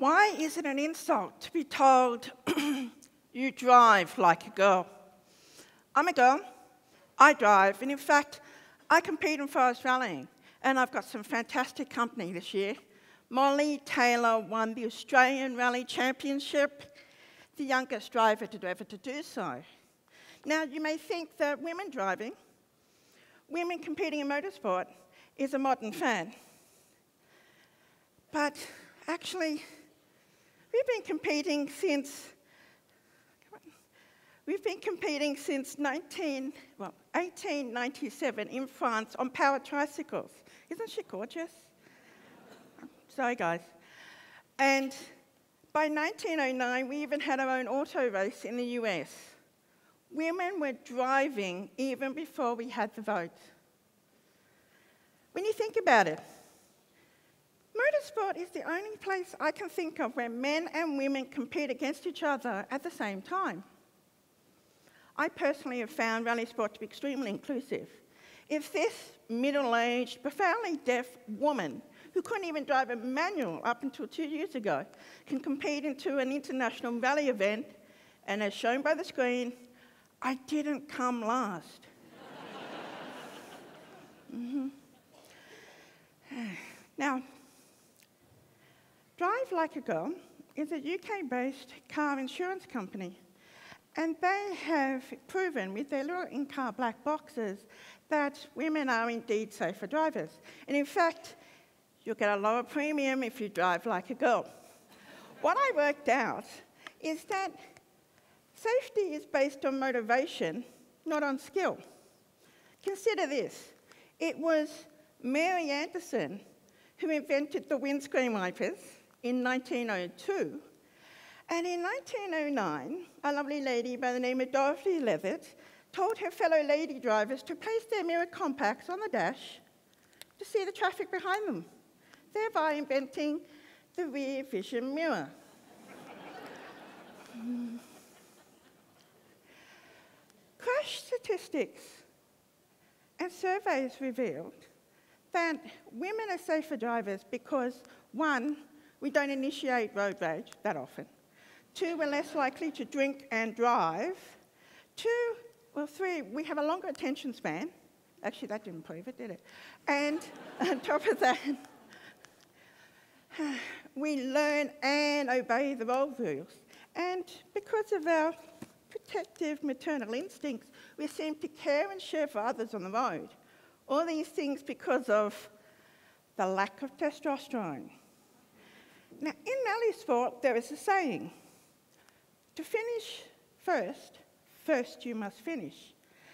Why is it an insult to be told you drive like a girl? I'm a girl, I drive, and in fact, I compete in forest rallying, and I've got some fantastic company this year. Molly Taylor won the Australian Rally Championship, the youngest driver to ever to do so. Now, you may think that women driving, women competing in motorsport, is a modern fad. But actually, we've been competing since 1897 in France on powered tricycles. Isn't she gorgeous? Sorry, guys. And by 1909, we even had our own auto race in the US. Women were driving even before we had the vote. When you think about it, motorsport is the only place I can think of where men and women compete against each other at the same time. I personally have found rally sport to be extremely inclusive. If this middle-aged, profoundly deaf woman, who couldn't even drive a manual up until 2 years ago, can compete into an international rally event, and as shown by the screen, I didn't come last. Now, Drive Like a Girl is a UK-based car insurance company, and they have proven with their little in-car black boxes that women are indeed safer drivers. And in fact, you'll get a lower premium if you drive like a girl. What I worked out is that safety is based on motivation, not on skill. Consider this. It was Mary Anderson who invented the windscreen wipers in 1902. And in 1909, a lovely lady by the name of Dorothy Levitt told her fellow lady drivers to place their mirror compacts on the dash to see the traffic behind them, thereby inventing the rear vision mirror. Crash statistics and surveys revealed that women are safer drivers because, one, we don't initiate road rage that often. Two, we're less likely to drink and drive. Three, we have a longer attention span. Actually, that didn't prove it, did it? And on top of that, we learn and obey the road rules. And because of our protective maternal instincts, we seem to care and share for others on the road. All these things because of the lack of testosterone. Now, in rally sport, there is a saying, to finish first, first you must finish.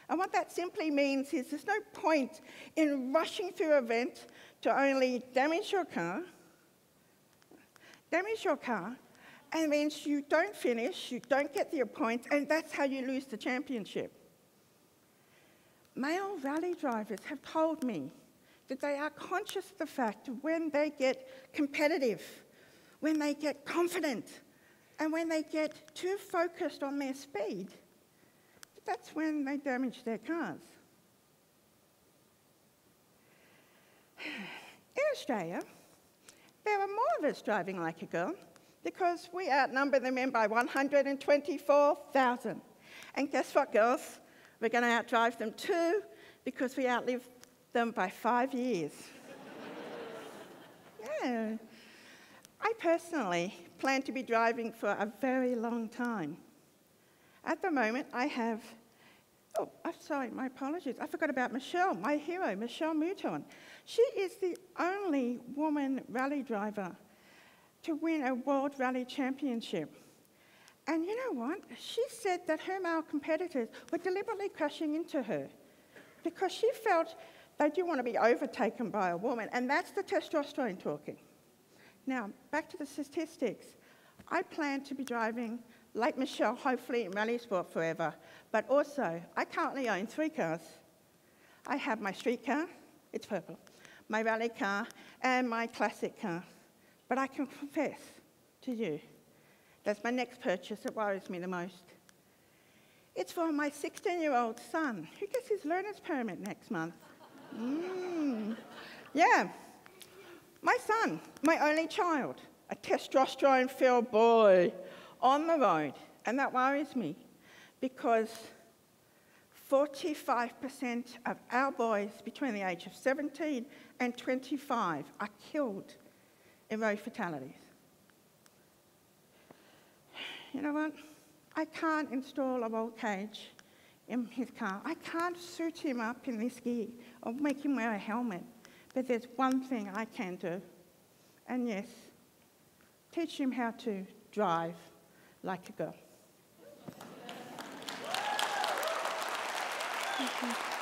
And what that simply means is there's no point in rushing through an event to only damage your car, and means you don't finish, you don't get the points, and that's how you lose the championship. Male rally drivers have told me that they are conscious of the fact that when they get competitive, when they get confident, and when they get too focused on their speed, that's when they damage their cars. In Australia, there are more of us driving like a girl because we outnumber the men by 124,000. And guess what, girls? We're going to outdrive them too because we outlive them by 5 years. Yeah. I personally plan to be driving for a very long time. At the moment, I have, my apologies. I forgot about Michelle, my hero, Michelle Mouton. She is the only woman rally driver to win a World Rally Championship. And you know what? She said that her male competitors were deliberately crashing into her because she felt they didn't want to be overtaken by a woman, and that's the testosterone talking. Now, back to the statistics. I plan to be driving, like Michelle, hopefully in rally sport forever, but also, I currently own 3 cars. I have my street car, it's purple, my rally car, and my classic car. But I can confess to you, that's my next purchase that worries me the most. It's for my 16-year-old son, who gets his learner's permit next month. Yeah. My son, my only child, a testosterone-filled boy on the road. And that worries me because 45% of our boys between the age of 17 and 25 are killed in road fatalities. You know what? I can't install a roll cage in his car. I can't suit him up in this gear or make him wear a helmet. But there's one thing I can do. And yes, teach him how to drive like a girl. Thank you.